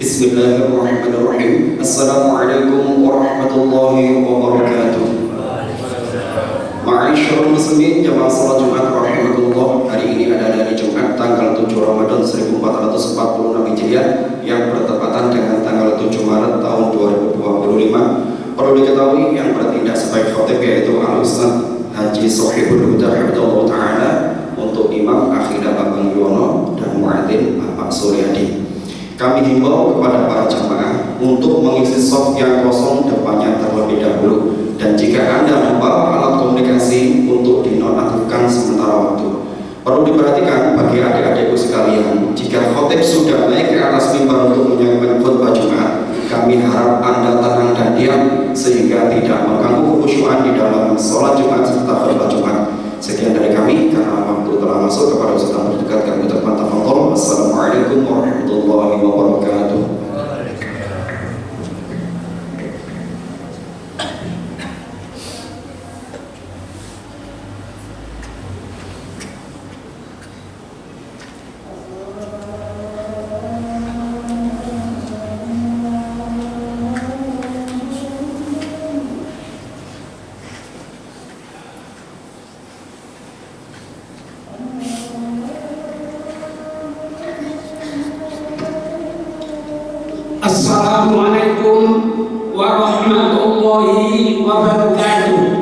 Bismillahirrahmanirrahim. Assalamualaikum warahmatullahi wabarakatuh. Ma'asyiral muslimin jamaah salat Jumat rahimakumullah. Hari ini adalah hari Jumat tanggal 7 Ramadan 1446 Hijriah yang bertepatan dengan tanggal 7 Maret tahun 2025. Perlu diketahui yang bertindak sebagai khatib yaitu Al-Ustaz Haji Sohibul Huda Hafidhahullah Ta'ala untuk Imam Akhidah Babang Yuwono dan Muadzin Bapak Suryadi. Kami himbau kepada para jamaah untuk mengisi soft yang kosong depannya terlebih dahulu, dan jika Anda membawa alat komunikasi untuk dinonaktifkan sementara waktu. Perlu diperhatikan bagi adik-adikku sekalian, jika khotib sudah naik ke atas mimbar untuk menyampaikan khutbah Jumat, kami harap Anda tenang dan diam sehingga tidak mengganggu kekhusyuan di dalam sholat Jumat serta khutbah Jumat. Sekian dari kami, karena waktu telah masuk kepada Ustaz terdekat, kami ucapkan tafadhol. Wassalamualaikum warahmatullahi wabarakatuh. Assalamualaikum warahmatullahi wabarakatuh.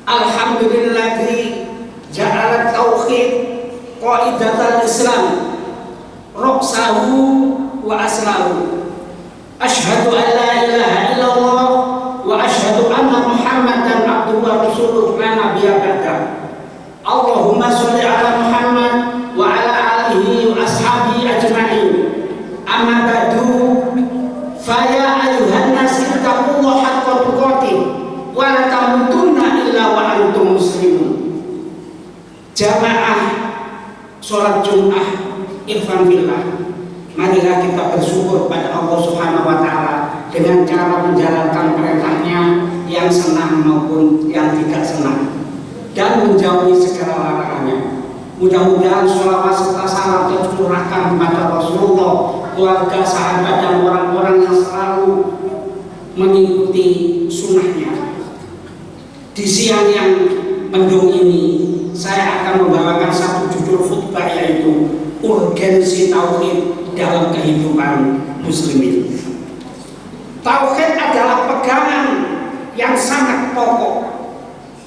Alhamdulilladzi ja'ala tauhid qaidatal Islam raqsahu wa aslahu. Asyhadu an la ilaha illallah wa asyhadu anna Muhammadan abduhu wa rasuluh la nabiyya ba'da. Allahumma sholli ala Muhammad wa ala alihi wa ashabihi ajma'in. Amma ba'du, fa ya ayyuhan nas ittaqullaha haqqa tuqatih wa la tamutunna illa wa antum muslimun. Jamaah sholat Jumat ikhwan fillah, marilah kita bersyukur pada Allah Subhanahu wa Ta'ala dengan cara menjalankan perintahnya yang senang maupun yang tidak senang, dan menjauhi segala larangannya. Mudah-mudahan sholawat serta salam tercurahkan kepada Rasulullah, keluarga, sahabat, dan orang-orang yang selalu mengikuti sunnahnya. Di siang yang mendung ini, saya akan membawakan satu judul khutbah, yaitu urgensi tauhid dalam kehidupan muslimin. Tauhid adalah pegangan yang sangat pokok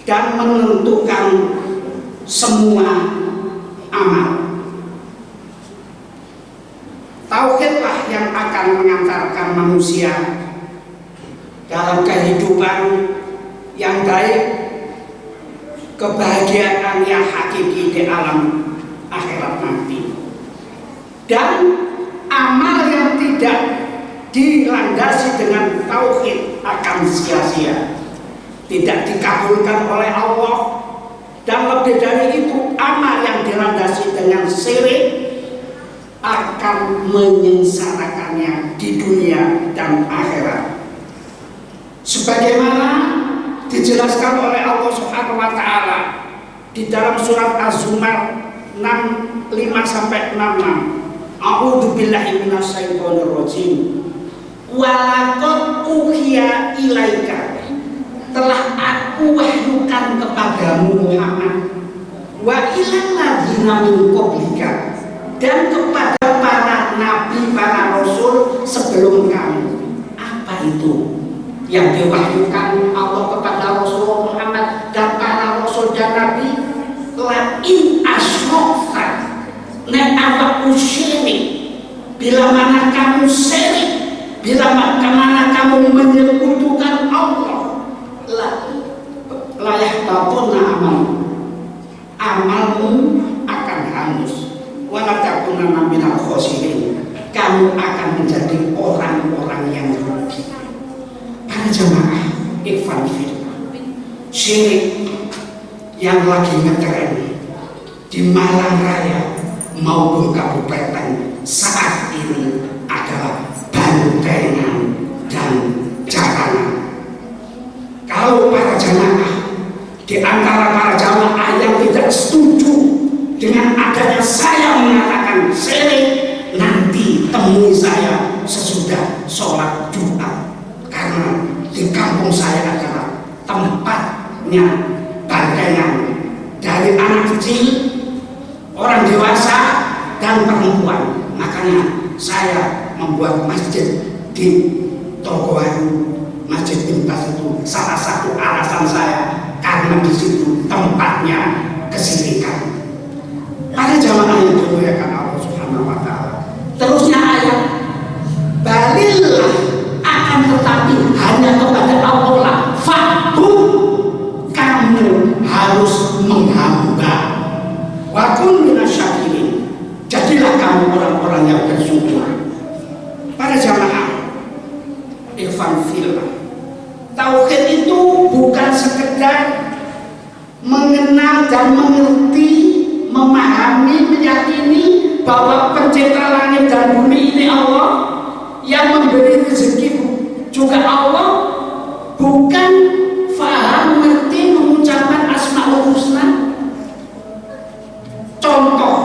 dan menentukan semua amal. Tauhidlah yang akan mengantarkan manusia dalam kehidupan yang baik, kebahagiaan yang hakiki di alam akhirat nanti. Dan amal yang tidak dilandasi dengan tauhid akan sia-sia, tidak dikabulkan oleh Allah. Dan lebih dari itu, amal yang dilandasi dengan syirik akan menyengsarakannya di dunia dan akhirat. Sebagaimana dijelaskan oleh Allah Subhanahu wa Ta'ala di dalam surat Az-Zumar 65-66. A'udzu billahi minasyaitonir rajim. Walaqad uhiya ilaika, telah aku wahyukan kepadamu Muhammad, wa ilal ladzina min qablika, dan kepada para nabi, para rasul sebelum kamu. Apa itu yang diwahyukan Allah kepada Rasulullah Muhammad dan para rasul dan nabi? La in asyrokta, nek bila mana kamu syirik, bila mana kamu menyekutukan Allah, la yahbatunna amalmu akan hangus, wa la takunanna minal khosirin, kamu akan menjadi orang-orang yang rugi. Para jamaah ikhwan fillah, syirik yang lagi ngetren di Malang Raya maupun kabupaten saat ini adalah bantengan dan jaranan. Kalau para jamaah, di antara para jamaah yang tidak setuju dengan adanya saya mengatakan syirik, nanti temui saya sesudah sholat Jumat, karena di kampung saya adalah tempatnya bantengan dari anak kecil, orang dewasa, dan perempuan. Makanya saya membuat masjid di Tokohan, Masjid Bintas itu salah satu alasan saya, karena di situ tempatnya kesyirikan. Para jamaah yang dimuliakan Allah Subhanahu wa Ta'ala, terusnya ayat, balillah, akan tetapi hanya kepada Allah lah, fa'bud, kamu harus menghamba, wa kun minasyakirin, jadilah kamu orang-orang yang bersyukur. Para jamaah ikhwan fillah, tauhid itu bukan sekedar mengenal dan mengerti, memahami, meyakini bahwa pencipta langit dan bumi ini Allah, yang memberi rezeki juga Allah, bukan faham, mengerti, mengucapkan asmaul husna. Contoh,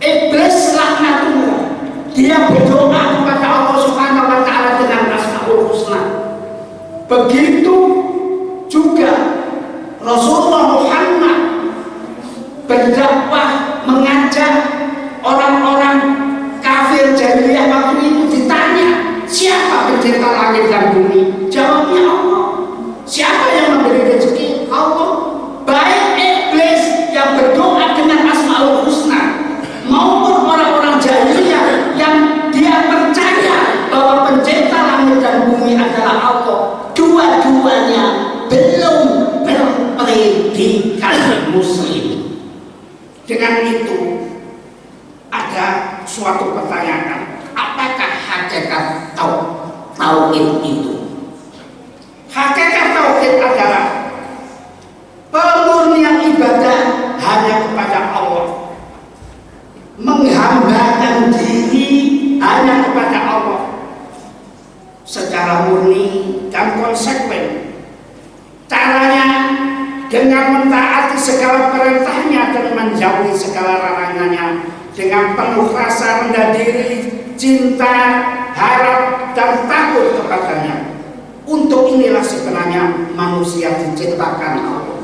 iblis laknatullah, dia berdoa kepada Allah Subhanahu wa Ta'ala dengan asmaul husna. Begitu juga Rasulullah Muhammad berdakwah, mengajak orang-orang kafir jahiliyah waktu itu, ditanya siapa pencipta langit dan bumi, jawabnya Allah. Siapa yang memberi rezeki? Allah. Baik iblis yang berdoa dengan asmaul husna maupun orang-orang jahiliyah yang dia percaya bahwa pencipta langit dan bumi adalah Allah, dua-duanya belum berpredikat muslim. Dengan itu ada suatu pertanyaan, apakah hakikat tauhid itu? Hakikat tauhid adalah pemurnian ibadah hanya kepada Allah, menghambakan diri hanya kepada Allah secara murni dan konsekuen. Caranya dengan mentaati segala perintahnya dan menjauhi segala larangannya, dengan penuh rasa rendah diri, cinta, harap, dan takut kepadanya. Untuk inilah sebenarnya manusia diciptakan Allah.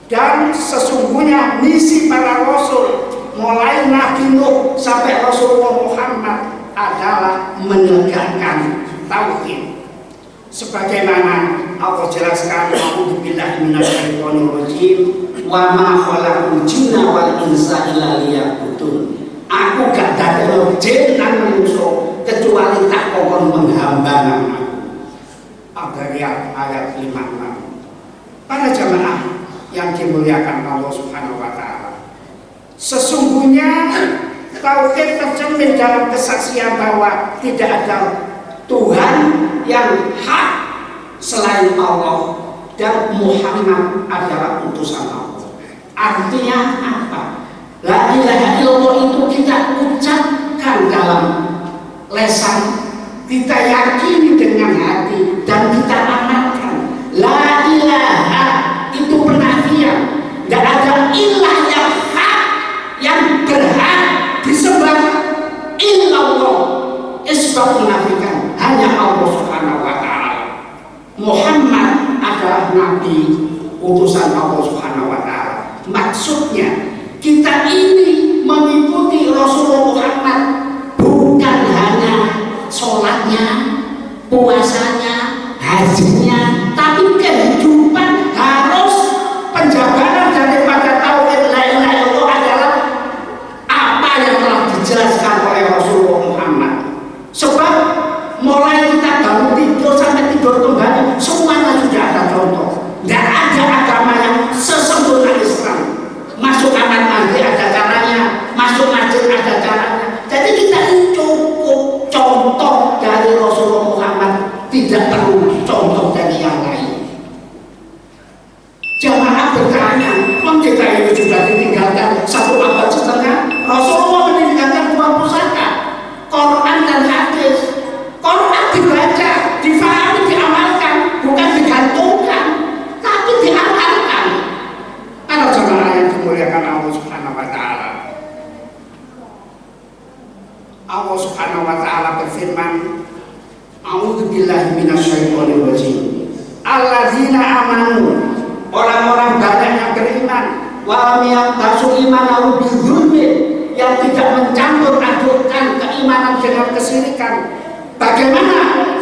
Dan sesungguhnya misi para rasul, mulai Nabi Nuh sampai Rasulullah Muhammad, adalah menegakkan tauhid. Sebagaimana Allah jelaskan, a'udzubillahi minasyaitonir rajim, wa ma khalaqul jinna wal insa illa liya'budun. Aku gak dadekno jin lan manusia kecuali tak kokon menghamba aku. Ayat 56. Para jamaah yang dimuliakan Allah Subhanahu wa Ta'ala, sesungguhnya tauhid tercermin dalam kesaksian bahwa tidak ada Tuhan yang hak selain Allah dan Muhammad adalah utusan Allah. Artinya apa? La ilaha illallah itu kita ucapkan dalam lesan, kita yakini dengan hati, dan kita amalkan. La ilaha itu penafian, tidak ada ilah yang hak, yang berhak disembah illallah. Isbab menafikan hanya Allah Subhanahu wa Ta'ala. Muhammad adalah nabi utusan Allah Subhanahu wa Ta'ala. Maksudnya kita ini mengikuti Rasulullah Muhammad, bukan hanya sholatnya, puasanya, hajinya, tapi kehidupan harus penjabaran daripada tauhid la ilaha illallah adalah apa yang telah dijelaskan oleh Rasulullah Muhammad. Rasulullah meninggalkan dua pusaka, Quran dan hadis. Quran dibaca, difahami, diamalkan, bukan digantungkan, tapi diamalkan. Para jemaah yang dimuliakan Allah Subhanahu wa taala. Allah Subhanahu wa taala berfirman, A'udzubillahi minasyaitonir rajim. Alladzina amanu, orang-orang banyak yang beriman, wa lam yaqtasu imanahu bidzulmin, yang tidak mencampur adukkan keimanan dengan kesyirikan. Bagaimana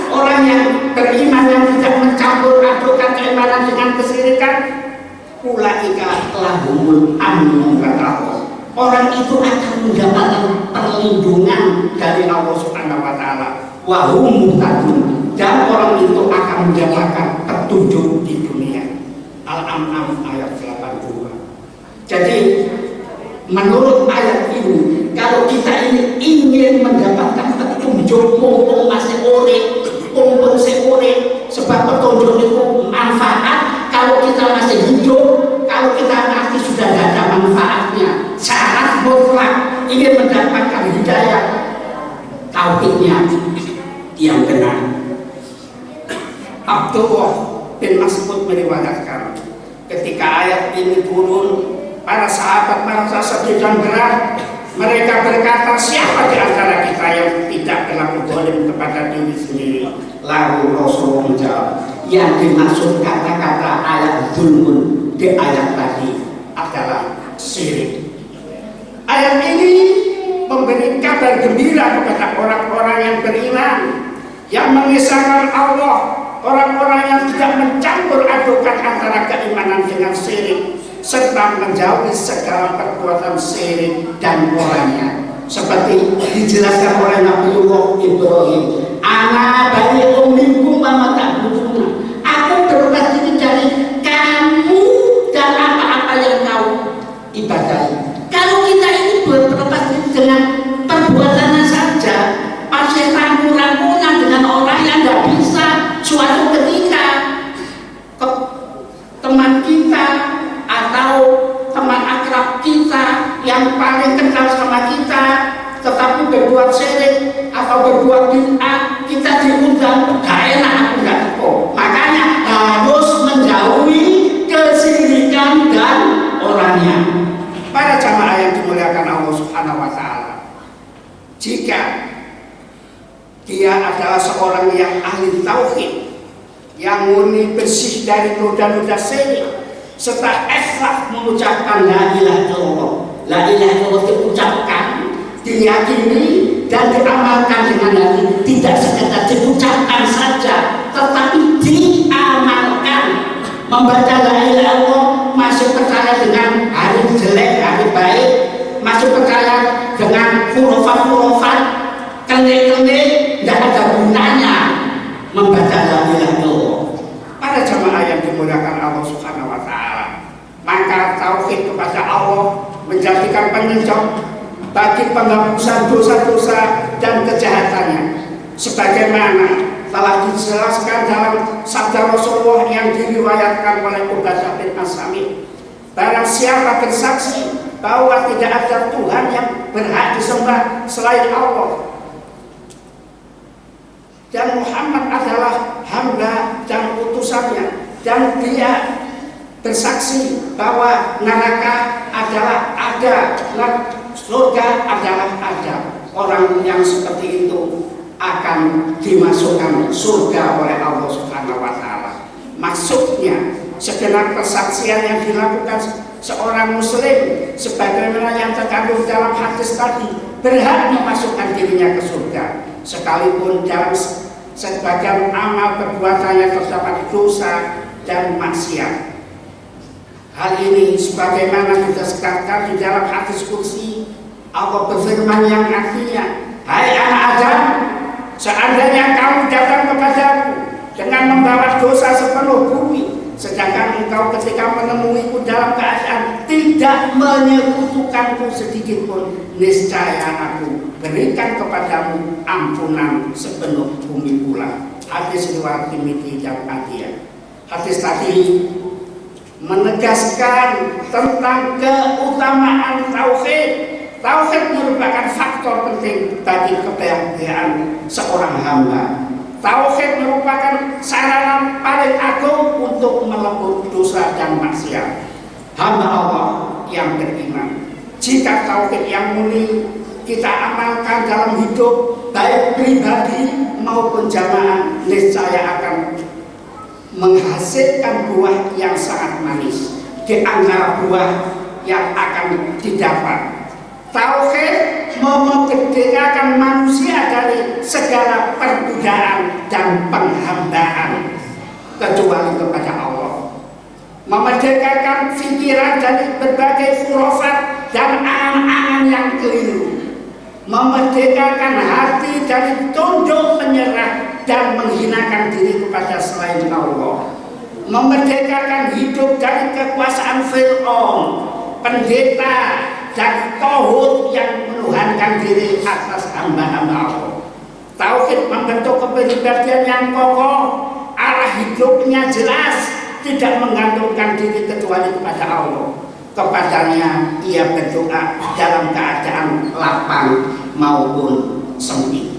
orang yang beriman yang tidak mencampur adukkan keimanan dengan kesyirikan? Ulaika lahumul amnu, kata Allah. Orang itu akan mendapatkan perlindungan dari Allah Subhanahu wa taala. Wa hum muhtadun, dan orang itu akan mendapatkan petunjuk di dunia. Al-An'am ayat 82. Jadi menurut ayat ini, kalau kita ini ingin mendapatkan petunjuk mumpung masih urip, mumpung seurip, sebab petunjuk itu manfaat kalau kita masih hidup. Kalau kita nanti sudah tidak ada manfaatnya, syarat mutlak ingin mendapatkan hidayah tauhidnya yang benar. Abdullah bin Mas'ud meriwayatkan, ketika ayat ini turun, para sahabat merasa sedih dan berat. Mereka berkata, siapa di antara kita yang tidak berlaku zalim kepada diri sendiri? Lalu Rasulullah menjawab, yang dimaksud kata-kata ayat zulmun di ayat tadi adalah syirik. Ayat ini memberi kabar gembira kepada orang-orang yang beriman, yang mengesahkan Allah, orang-orang yang tidak mencampur adukan antara keimanan dengan syirik, serta menjauhi segala perbuatan syirik dan orangnya. Seperti dijelaskan oleh Nabiullah Ibrahim, ana bani ummikum wa ta'buduna, aku berubah diri dari kamu dan apa-apa yang kau ibadahi. Kalau kita ini berlepas diri dengan perbuatannya saja, masih ragu-raguan dengan orang yang tidak bisa, suatu ketika teman kita atau teman akrab kita yang paling kenal sama kita tetapi berbuat syirik atau berbuat bid'ah, kita diundang, gak enak, aku gak teko. Makanya harus menjauhi kesyirikan dan orangnya. Para jamaah yang dimuliakan Allah Subhanahu wa taala, jika dia adalah seorang yang ahli tauhid, yang murni bersih dari noda-noda syirik, serta ikhlas mengucapkan la ilaha illallah. La ilaha illallah diucapkan, diyakini dan diamalkan dengan hati, tidak sekedar diucapkan saja, tetapi diamalkan. Membaca la ilaha illallah, masih percaya dengan hari jelek, hari baik, masih percaya dengan huruf-hurufan, kenik-kenik, tidak ada gunanya membaca la ilaha illallah. Para jamaah yang dimuliakan Allah Subhanahu wa taala, maka tauhid kepada Allah menjadikan penyebab bagi penghapusan dosa-dosa dan kejahatannya, sebagaimana telah dijelaskan dalam sabda Rasulullah yang diriwayatkan oleh Ubadah bin As-Samit. Barang siapa bersaksi bahwa tidak ada Tuhan yang berhak disembah selain Allah, dan Muhammad adalah hamba dan utusannya, dan dia bersaksi bahwa neraka adalah ada, surga adalah ada, orang yang seperti itu akan dimasukkan surga oleh Allah Subhanahu wa taala. Maksudnya segenap persaksian yang dilakukan seorang muslim sebagaimana yang terkandung dalam hadis tadi berhak memasukkan dirinya ke surga, sekalipun dalam sebagian amal perbuatannya terdapat dosa dan maksiat. Hal ini sebagaimana ditegaskan di dalam hadis qudsi, Allah berfirman yang artinya, hai anak Adam, seandainya kamu datang kepadaku dengan membawa dosa sepenuh bumi, sedangkan engkau ketika menemuiku dalam keadaan tidak menyekutukanku sedikit pun, niscaya aku berikan kepadamu ampunan sepenuh bumi pula. Hadis riwayat Tirmidzi dan Adiyah. Hadis tadi menegaskan tentang keutamaan tauhid, Tauhid merupakan faktor penting bagi kebahagiaan seorang hamba. Tauhid merupakan sarana paling agung untuk melebur dosa dan maksiat. Hamba Allah yang beriman, jika tauhid yang murni kita amalkan dalam hidup baik pribadi maupun jamaah, niscaya akan menghasilkan buah yang sangat manis. Di antara buah yang akan didapat, tauhid memerdekakan manusia dari segala perbudaan dan penghambaan kecuali kepada Allah. Memerdekakan pikiran dari berbagai khurafat dan angan-angan yang keliru. Memerdekakan hati dari tunduk menyerah dan menghinakan diri kepada selain Allah. Memerdekakan hidup dari kekuasaan Fir'aun, pendeta dan tauhid yang menuhankan diri atas hamba-hamba Allah. Tauhid membentuk kepribadian yang kokoh, arah hidupnya jelas, tidak menggantungkan diri kecuali kepada Allah. Kepadanya ia berdoa dalam keadaan lapang maupun sempit.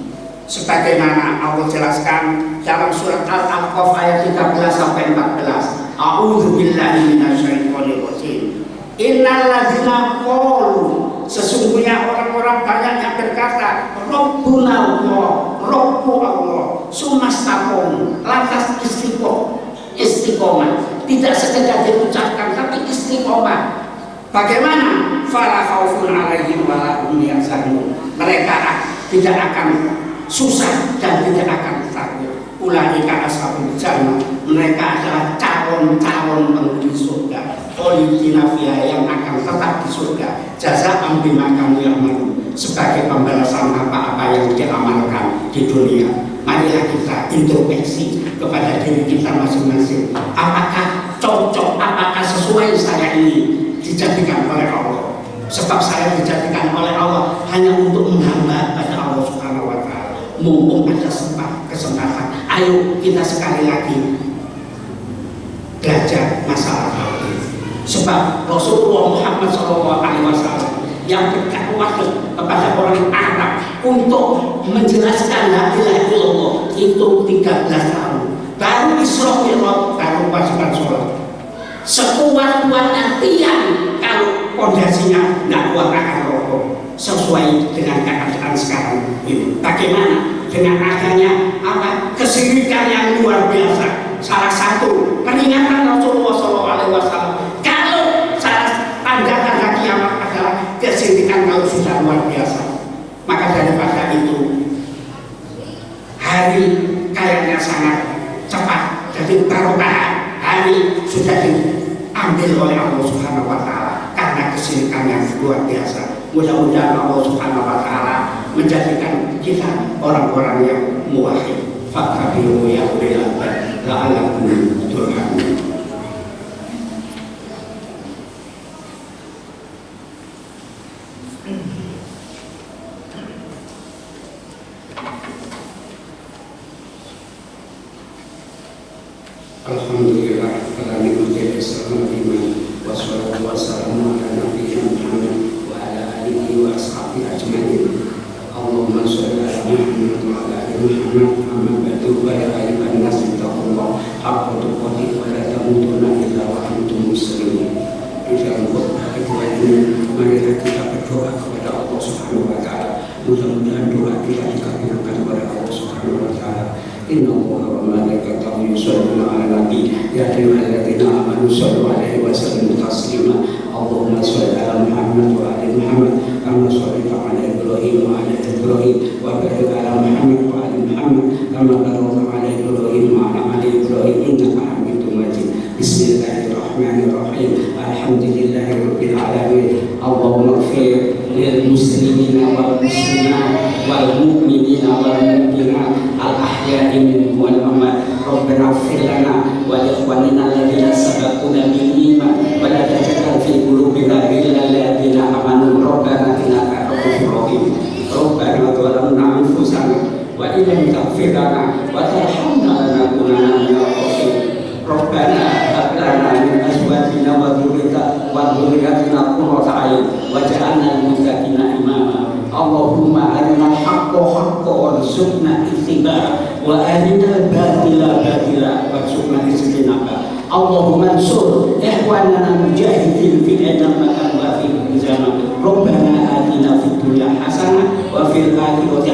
Sebagaimana Allah jelaskan dalam surat Al-A'raf ayat 13-14. A'udzu billahi minasyaitonir rajim. Innal ladzina qalu, sesungguhnya orang-orang banyak yang berkata Rabbuna Allah, Rabbu Allah, sumastaqom, lantas istiqomah, tidak sekedar diucapkan tapi istiqomah. Bagaimana? Fala khaufun 'alaihim wa la hum yahzanun. Mereka tidak akan susah dan tidak akan takut. Ulaika ashabul jannah, mereka adalah calon-calon penghuni surga. Khalidina fiha, yang akan tetap di surga. Jazaa'an bima kanu ya'malun, sebagai pembalasan apa-apa yang diamalkan di dunia. Marilah kita introspeksi kepada diri kita masing-masing. Apakah cocok, apakah sesuai saya ini dijadikan oleh Allah? Sebab saya dijadikan oleh Allah hanya untuk menghamba pada Allah Subhanahu wa Ta'ala. Mumpung ada kesempatan, ayo kita sekali lagi belajar masalah tauhid. Sebab Rasulullah Muhammad SAW yang berdakwah kepada orang Arab untuk menjelaskan la ilaha illallah itu 13 tahun. Baru Isra Mi'raj, baru kewajiban sholat. Sekuat-kuatnya tiang kalau pondasinya tidak kuat akan roboh. Sesuai dengan keadaan sekarang ini. Bagaimana dengan adanya kesyirikan yang luar biasa? Salah satu peringatan Rasulullah SAW, kalau salah tanda-tanda kiamat adalah kesyirikan kalau sudah luar biasa. Maka daripada itu hari kayaknya sangat cepat, jadi barokah hari sudah diambil oleh Allah Subhanahu wa Ta'ala karena kesyirikan yang luar biasa. Mudah-mudahan Allah Subhanahu wa Ta'ala menjadikan kita orang-orang yang muwahhid. Fattabi'u ya ulil albab la'allakum turhamun. Alhamdulillah ala nikmatil Islam wal iman, wassalatu wassalamu ala nabiyyina Muhammad wa ala alihi wa ashabihi ajma'in. Allahumma sholli ala Muhammad wa ala ali Muhammad. Amma ba'du, ya ayyuhan nas ittaqullah haqqa tuqatih wa la tamutunna illa wa antum muslimun. Di dalam khutbah kedua ini marilah kita berdoa kepada Allah Subhanahu wa Ta'ala. Mudah-mudahan doa kita dikabulkan oleh Allah Subhanahu wa Ta'ala. Inna Allaha wa malaikatahu yusholluna 'alan nabi ya ayyuhalladzina amanu shollu 'alaihi wa sallimu taslima. Allahumma sholli 'ala Muhammad wa ali Muhammad kama shallaita 'ala Ibrahim wa 'ala Ibrahim wa barik 'ala Muhammad wa ali Muhammad kama barakta 'ala Ibrahim wa 'ala ali Ibrahim innaka Hamidum Majid. Bismillahirrahmanirrahim. Alhamdulillahirabbil alamin. Allahumma ighfir lil muslimina wal muslimat wal mu'minina wal mu'minat al ahya'i minhum wal amwat. Rabbana ighfir lana wa li ikhwanina alladziina sabaquna bil iman wa la taj'al fi qulubina ghillan lil ladzina amanu rabbana innaka ra'ufur rahim. Rabbana zalamna anfusana wa in lam taghfir lana wa tarhamna lanakunanna minal khasirin. Rabbana hab lana min azwajina wa dhurriyyatina qurrata a'yun waj'alna lil muttaqina warzuqna ittiba'a wa arinal batila batila warzuqna istinaba. Allahumma ansur ikhwanana mujahidin fi adna makan wa fi zaman. Rabbana atina fid dunya hasanah wa fil akhirati